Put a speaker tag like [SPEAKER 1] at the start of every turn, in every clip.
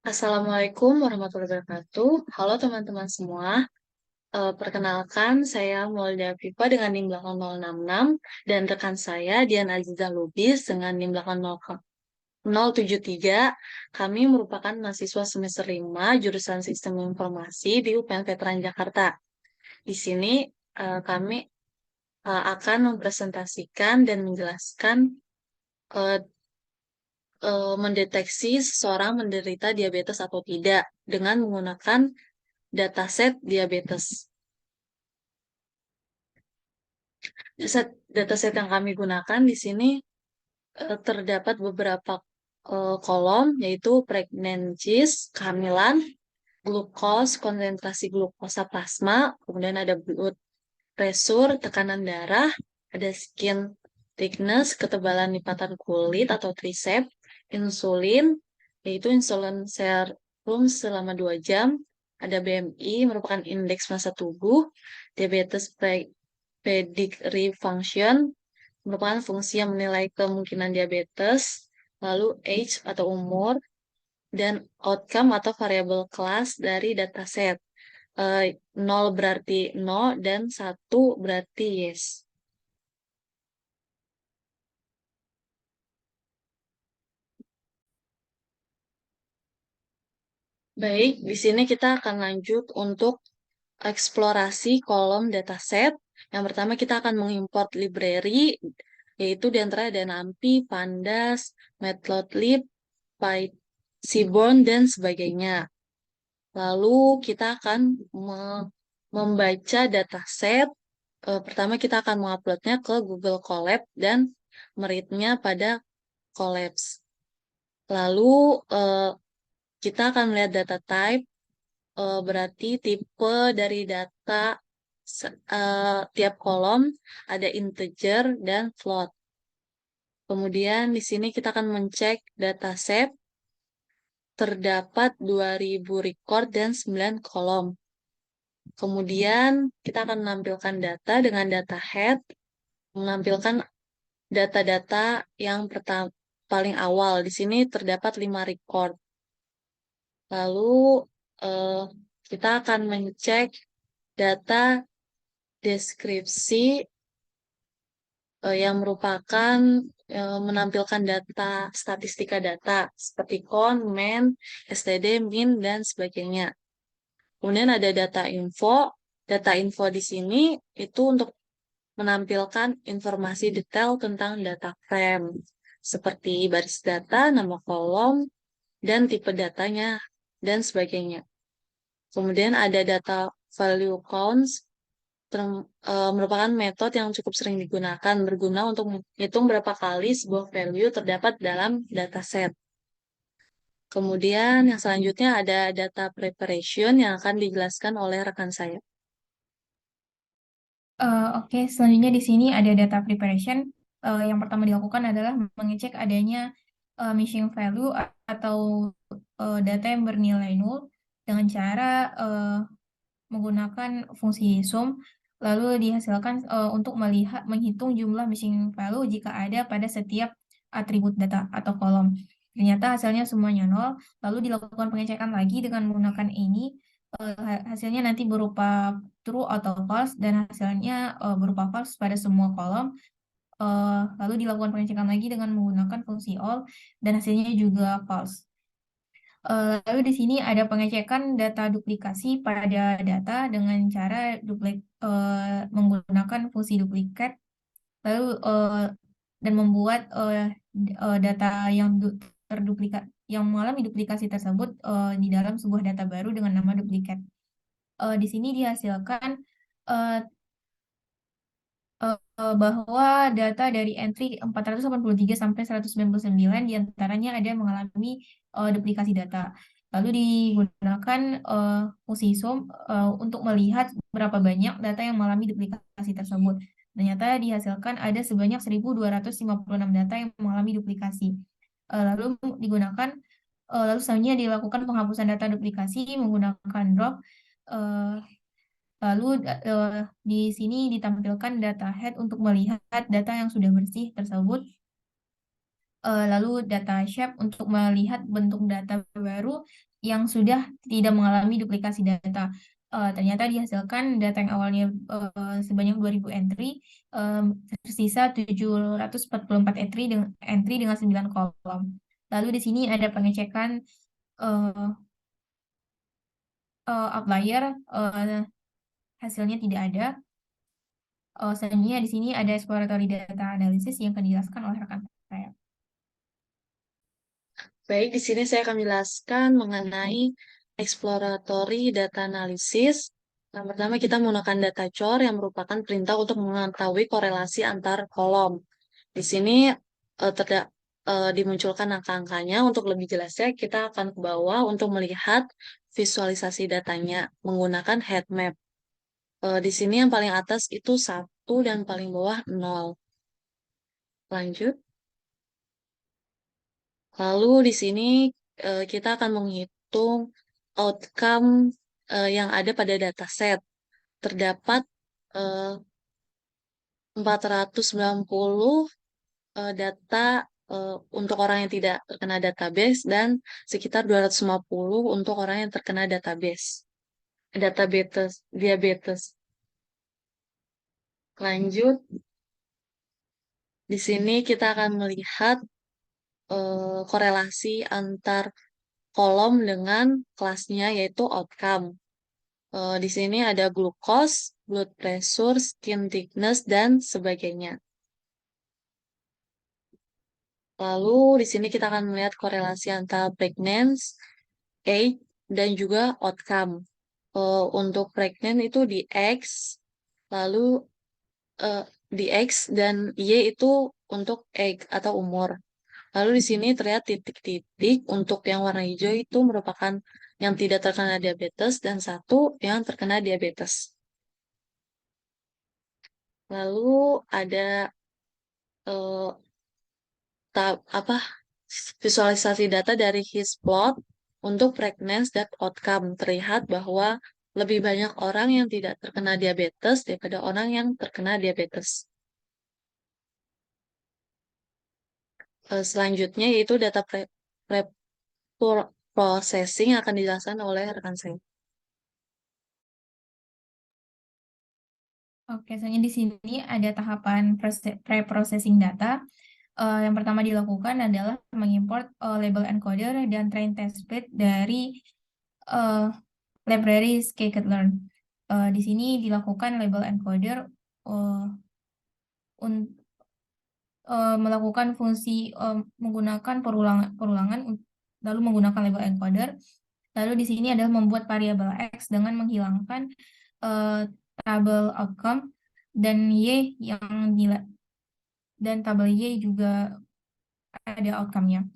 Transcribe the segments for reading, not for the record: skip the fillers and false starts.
[SPEAKER 1] Assalamualaikum warahmatullahi wabarakatuh. Halo teman-teman semua. Perkenalkan, saya Maulida Pipa dengan NIM 80066 dan rekan saya Dian Aziza Lubis dengan NIM 80073. Kami merupakan mahasiswa semester 5 jurusan Sistem Informasi di UPN Veteran Jakarta. Di sini kami akan mempresentasikan dan menjelaskan eh, mendeteksi seseorang menderita diabetes atau tidak dengan menggunakan dataset diabetes. Dataset yang kami gunakan di sini terdapat beberapa kolom, yaitu pregnancies, kehamilan, glukos, konsentrasi glukosa plasma, kemudian ada blood pressure, tekanan darah, ada skin thickness, ketebalan lipatan kulit atau tricep, insulin, yaitu insulin serum selama 2 jam, ada BMI, merupakan indeks massa tubuh, diabetes pedigree function, merupakan fungsi yang menilai kemungkinan diabetes, lalu age atau umur, dan outcome atau variable kelas dari dataset. 0 berarti no dan 1 berarti yes. Baik, di sini kita akan lanjut untuk eksplorasi kolom dataset. Yang pertama kita akan mengimport library, yaitu di antara ada NumPy, Pandas, Matplotlib, Seaborn, dan sebagainya. Lalu kita akan membaca dataset. Pertama kita akan menguploadnya ke Google Colab dan mereadnya pada Colabs. Lalu eh, kita akan melihat data type, berarti tipe dari data tiap kolom ada integer dan float. Kemudian di sini kita akan mencek dataset, terdapat 2000 record dan 9 kolom. Kemudian kita akan menampilkan data dengan data head, menampilkan data-data yang pertama paling awal. Di sini terdapat 5 record. Lalu eh, kita akan mencek data deskripsi yang merupakan menampilkan data statistika data seperti count, mean, STD, min, dan sebagainya. Kemudian ada data info. Data info di sini itu untuk menampilkan informasi detail tentang data frame, seperti baris data, nama kolom, dan tipe datanya, dan sebagainya. Kemudian ada data value counts, merupakan metode yang cukup sering digunakan, berguna untuk menghitung berapa kali sebuah value terdapat dalam dataset. Kemudian yang selanjutnya ada data preparation yang akan dijelaskan oleh rekan saya.
[SPEAKER 2] Oke, selanjutnya di sini ada data preparation. Yang pertama dilakukan adalah mengecek adanya missing value atau data yang bernilai nol dengan cara menggunakan fungsi sum, lalu dihasilkan untuk menghitung jumlah missing value jika ada pada setiap atribut data atau kolom. Ternyata hasilnya semuanya nol, lalu dilakukan pengecekan lagi dengan menggunakan ini. Hasilnya nanti berupa true atau false dan hasilnya berupa false pada semua kolom. Lalu dilakukan pengecekan lagi dengan menggunakan fungsi all dan hasilnya juga false. Lalu di sini ada pengecekan data duplikasi pada data dengan cara menggunakan fungsi duplikat, lalu dan membuat data yang terduplikat yang mengalami duplikasi tersebut di dalam sebuah data baru dengan nama duplikat. Di sini dihasilkan eh, bahwa data dari entry 483 sampai 199 diantaranya ada yang mengalami duplikasi data. Lalu digunakan fungsi sum untuk melihat berapa banyak data yang mengalami duplikasi tersebut. Ternyata dihasilkan ada sebanyak 1.256 data yang mengalami duplikasi. Lalu digunakan, lalu selanjutnya dilakukan penghapusan data duplikasi menggunakan drop. eh, Lalu di sini ditampilkan data head untuk melihat data yang sudah bersih tersebut. Lalu data shape untuk melihat bentuk data baru yang sudah tidak mengalami duplikasi data. Ternyata dihasilkan data yang awalnya sebanyak 2.000 entry, em, tersisa 744 entry dengan 9 kolom. Lalu di sini ada pengecekan eh, outlier, hasilnya tidak ada. Selanjutnya di sini ada exploratory data analysis yang akan dijelaskan oleh rekan saya.
[SPEAKER 1] Baik, di sini saya akan menjelaskan mengenai exploratory data analysis. Yang pertama kita menggunakan data chore yang merupakan perintah untuk mengetahui korelasi antar kolom. Di sini dimunculkan angka-angkanya. Untuk lebih jelasnya kita akan ke bawah untuk melihat visualisasi datanya menggunakan heat map. Di sini yang paling atas itu 1 dan paling bawah 0. Lanjut. Lalu di sini kita akan menghitung outcome yang ada pada dataset. Terdapat eh, 490 data untuk orang yang tidak terkena database dan sekitar 250 untuk orang yang terkena database. Diabetes. Lanjut, di sini kita akan melihat korelasi antar kolom dengan kelasnya yaitu outcome. Di sini ada glucose, blood pressure, skin thickness, dan sebagainya. Lalu di sini kita akan melihat korelasi antara pregnancy, age, dan juga outcome. Untuk pregnant itu di X, lalu eh, di X dan Y itu untuk egg atau umur. Lalu di sini terlihat titik-titik untuk yang warna hijau itu merupakan yang tidak terkena diabetes dan satu yang terkena diabetes. Lalu ada eh, apa visualisasi data dari his plot untuk pregnancy dan outcome. Terlihat bahwa lebih banyak orang yang tidak terkena diabetes daripada orang yang terkena diabetes. Selanjutnya yaitu data processing yang akan dijelaskan oleh rekan saya.
[SPEAKER 2] Oke, soalnya di sini ada tahapan pre-processing data. Yang pertama dilakukan adalah mengimport label encoder dan train test bed dari uh, library scikit-learn. Di sini dilakukan label encoder uh, un- melakukan fungsi menggunakan perulangan lalu menggunakan label encoder. Lalu di sini adalah membuat variabel X dengan menghilangkan uh, tabel outcome dan Y yang nilai dan tabel Y juga ada outcome-nya.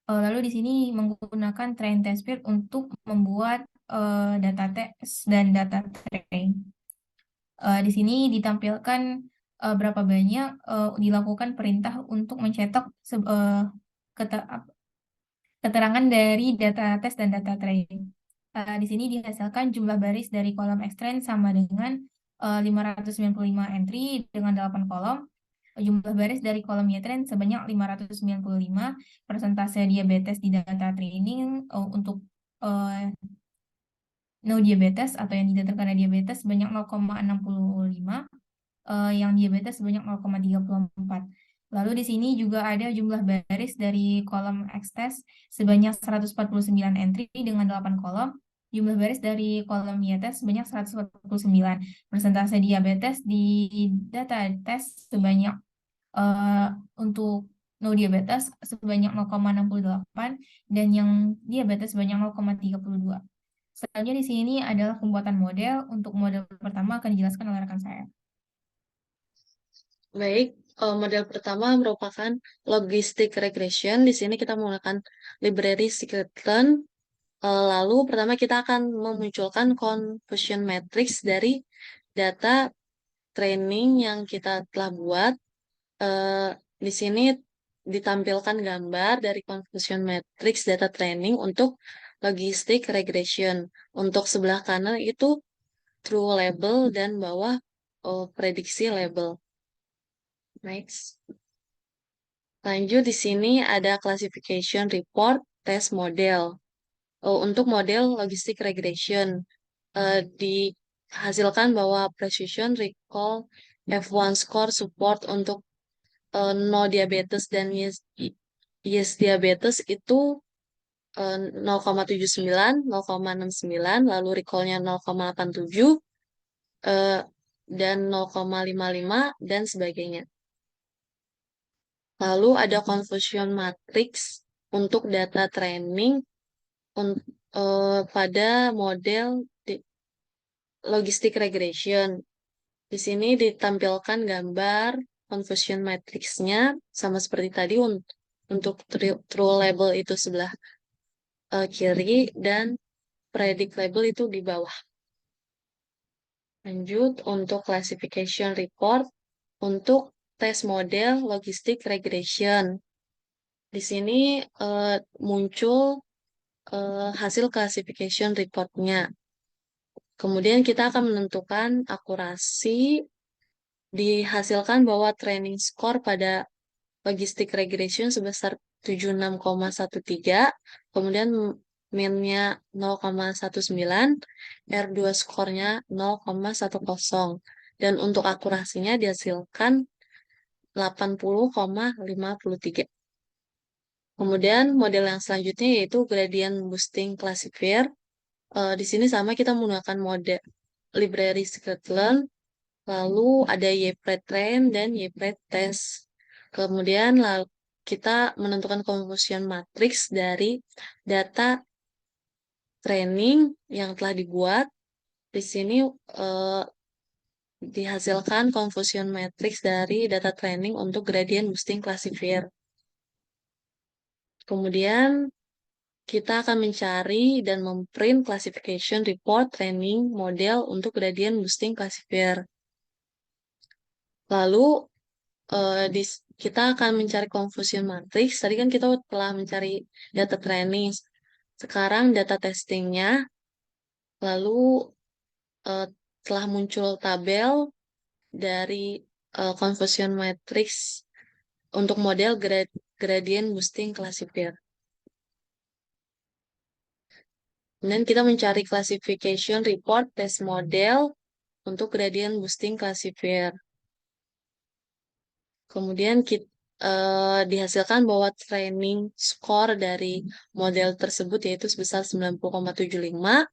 [SPEAKER 2] Lalu di sini menggunakan train test bed untuk membuat data test dan data train. Di sini ditampilkan berapa banyak dilakukan perintah untuk mencetak keterangan dari data test dan data train. Di sini dihasilkan jumlah baris dari kolom extend sama dengan 595 entry dengan 8 kolom. Jumlah baris dari kolom trend sebanyak 595, persentase diabetes di data training untuk no diabetes atau yang tidak terkena diabetes sebanyak 0,65, yang diabetes sebanyak 0,34. Lalu di sini juga ada jumlah baris dari kolom X-test sebanyak 149 entry dengan 8 kolom. Jumlah baris dari kolom Y-test sebanyak 149. Persentase diabetes di data test sebanyak untuk no diabetes sebanyak 0,68 dan yang diabetes sebanyak 0,32. Selanjutnya di sini adalah pembuatan model. Untuk model pertama akan dijelaskan oleh rekan saya.
[SPEAKER 1] Baik, model pertama merupakan logistic regression. Di sini kita menggunakan library scikit-learn. Lalu pertama kita akan memunculkan confusion matrix dari data training yang kita telah buat. Eh, di sini ditampilkan gambar dari confusion matrix data training untuk logistic regression. Untuk sebelah kanan itu true label dan bawah prediksi label. Next. Lanjut di sini ada classification report test model. untuk model logistic regression. Dihasilkan bahwa precision recall F1 score support untuk no diabetes dan yes diabetes itu 0,79, 0,69, lalu recall-nya 0,87, eh, dan 0,55, dan sebagainya. Lalu ada confusion matrix untuk data training pada model logistic regression. Di sini ditampilkan gambar confusion matrix-nya sama seperti tadi untuk true label itu sebelah kiri dan predict label itu di bawah. Lanjut untuk classification report untuk tes model logistic regression. Di sini muncul hasil classification reportnya. Kemudian kita akan menentukan akurasi, dihasilkan bahwa training score pada logistic regression sebesar 76,13, kemudian min-nya 0,19, R2 skornya 0,10, dan untuk akurasinya dihasilkan 80,53. Kemudian model yang selanjutnya yaitu gradient boosting classifier. Di sini sama kita menggunakan model library scikit-learn, lalu ada YPRED-train dan YPRED-test. Kemudian kita menentukan confusion matrix dari data training yang telah dibuat. Di sini dihasilkan confusion matrix dari data training untuk gradient boosting classifier. Kemudian kita akan mencari dan memprint classification report training model untuk gradient boosting classifier. Lalu kita akan mencari confusion matrix. Tadi kan kita telah mencari data training. Sekarang data testingnya. Lalu telah muncul tabel dari confusion matrix untuk model gradient boosting classifier. Dan kita mencari classification report test model untuk gradient boosting classifier. Kemudian dihasilkan bahwa training score dari model tersebut yaitu sebesar 90,75,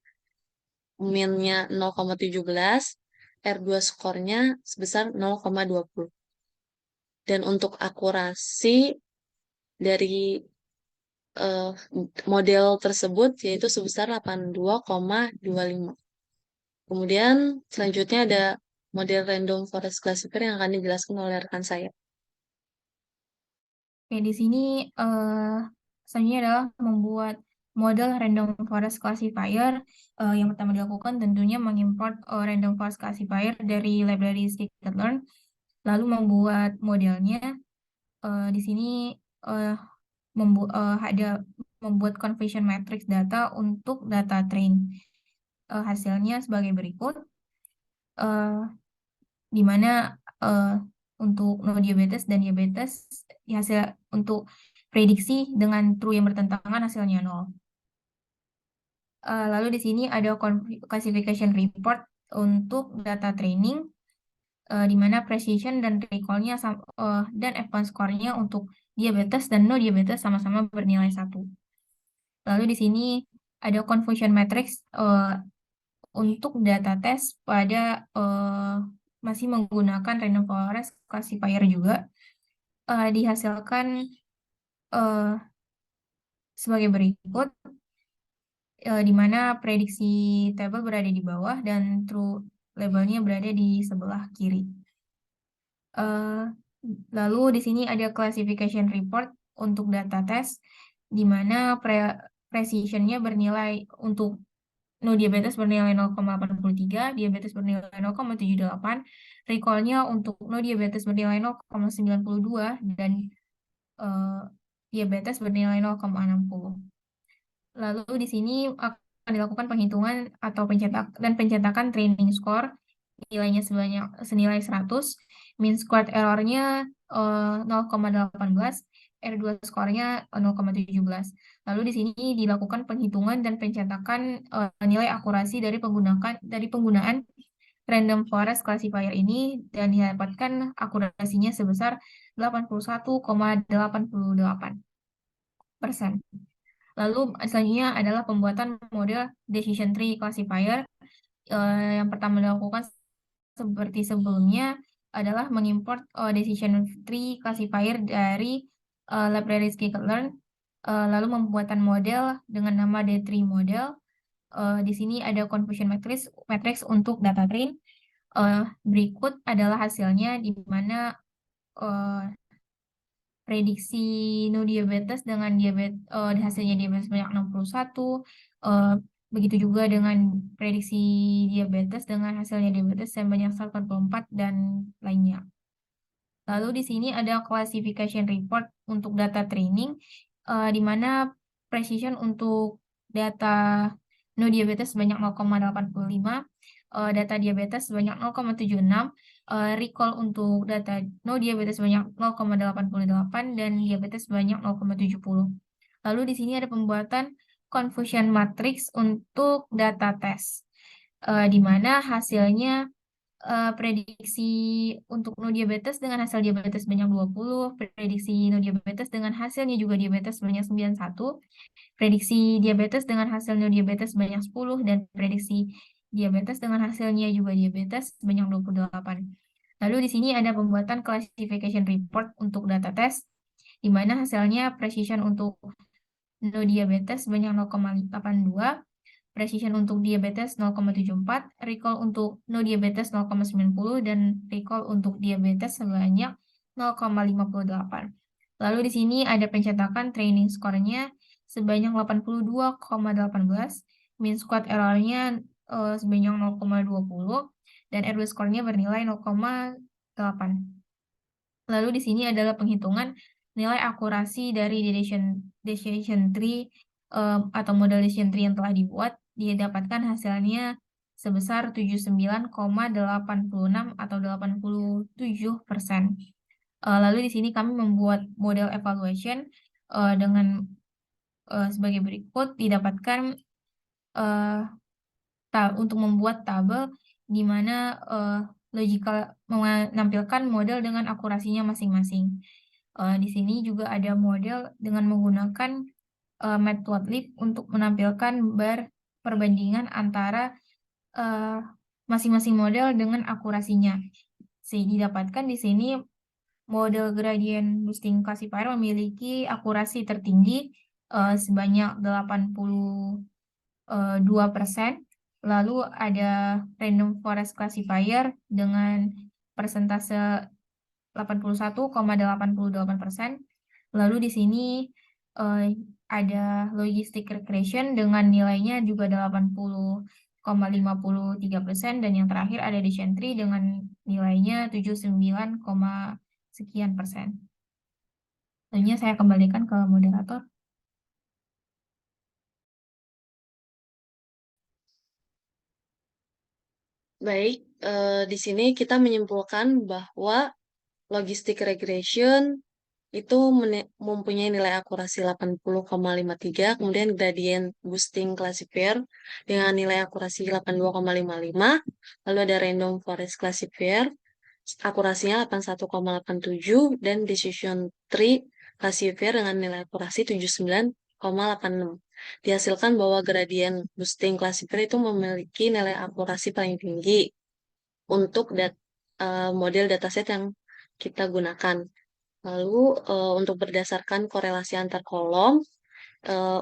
[SPEAKER 1] min-nya 0,17, R2 skornya sebesar 0,20. Dan untuk akurasi dari model tersebut yaitu sebesar 82,25. Kemudian selanjutnya ada model random forest classifier yang akan dijelaskan oleh rekan saya.
[SPEAKER 2] Oke, di sini selanjutnya adalah membuat model random forest classifier. Yang pertama dilakukan tentunya mengimport random forest classifier dari library scikit-learn, lalu membuat modelnya. Di sini membuat confusion matrix data untuk data train. Hasilnya sebagai berikut, di mana untuk no diabetes dan diabetes hasil untuk prediksi dengan true yang bertentangan hasilnya 0. Lalu di sini ada classification report untuk data training, di mana precision dan recall-nya dan F1 score-nya untuk diabetes dan no diabetes sama-sama bernilai 1. Lalu di sini ada confusion matrix untuk data test pada masih menggunakan random forest classifier juga, dihasilkan sebagai berikut, di mana prediksi tabel berada di bawah dan true labelnya berada di sebelah kiri. Lalu di sini ada classification report untuk data test, di mana precisionnya bernilai untuk no diabetes bernilai 0,83, diabetes bernilai 0,78, recall-nya untuk no diabetes bernilai 0,92, dan diabetes bernilai 0,60. Lalu di sini akan dilakukan penghitungan atau pencetakan training score, nilainya senilai 100, mean squared error-nya 0,18, R2 skornya 0,17. Lalu di sini dilakukan penghitungan dan pencetakan nilai akurasi dari penggunaan random forest classifier ini dan didapatkan akurasinya sebesar 81,88%. Lalu selanjutnya adalah pembuatan model decision tree classifier. Yang pertama dilakukan seperti sebelumnya adalah mengimport decision tree classifier dari library scikit-learn, lalu pembuatan model dengan nama D3 model. Di sini ada confusion matrix untuk data train. Berikut adalah hasilnya di mana prediksi no diabetes dengan hasilnya diabetes banyak 61, begitu juga dengan prediksi diabetes dengan hasilnya diabetes yang banyak 144 dan lainnya. Lalu di sini ada classification report untuk data training, di mana precision untuk data no diabetes sebanyak 0,85, data diabetes sebanyak 0,76, recall untuk data no diabetes sebanyak 0,88, dan diabetes sebanyak 0,70. Lalu di sini ada pembuatan confusion matrix untuk data test, di mana hasilnya prediksi untuk no diabetes dengan hasil diabetes sebanyak 20, prediksi no diabetes dengan hasilnya juga diabetes sebanyak 91, prediksi diabetes dengan hasil no diabetes sebanyak 10, dan prediksi diabetes dengan hasilnya juga diabetes sebanyak 28. Lalu di sini ada pembuatan classification report untuk data test, di mana hasilnya precision untuk no diabetes sebanyak 0,82, precision untuk diabetes 0,74, recall untuk no diabetes 0,90, dan recall untuk diabetes sebanyak 0,58. Lalu di sini ada pencetakan training skornya sebanyak 82,18, mean squad errornya sebanyak 0,20, dan R2 skornya bernilai 0,8. Lalu di sini adalah penghitungan nilai akurasi dari decision tree atau model decision tree yang telah dibuat. Didapatkan hasilnya sebesar 79,86 atau 87%. Lalu di sini kami membuat model evaluation dengan sebagai berikut. Didapatkan untuk membuat tabel di mana logical menampilkan model dengan akurasinya masing-masing. Di sini juga ada model dengan menggunakan matplotlib untuk menampilkan bar perbandingan antara masing-masing model dengan akurasinya. Didapatkan di sini model gradient boosting classifier memiliki akurasi tertinggi sebanyak 82%. Lalu ada random forest classifier dengan persentase 81,88%. Lalu di sini ada logistic regression dengan nilainya juga 80,53%, dan yang terakhir ada decision tree dengan nilainya 79, sekian persen. Selanjutnya saya kembalikan ke moderator.
[SPEAKER 1] Baik, di sini kita menyimpulkan bahwa logistic regression itu mempunyai nilai akurasi 80,53, kemudian gradient boosting classifier dengan nilai akurasi 82,55, lalu ada random forest classifier, akurasinya 81,87, dan decision tree classifier dengan nilai akurasi 79,86. Dihasilkan bahwa gradient boosting classifier itu memiliki nilai akurasi paling tinggi untuk model dataset yang kita gunakan. Lalu untuk berdasarkan korelasi antar kolom,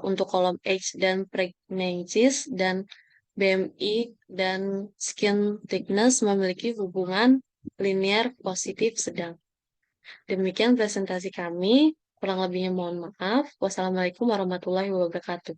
[SPEAKER 1] untuk kolom age dan pregnancies dan BMI dan skin thickness memiliki hubungan linear positif sedang. Demikian presentasi kami. Kurang lebihnya mohon maaf. Wassalamualaikum warahmatullahi wabarakatuh.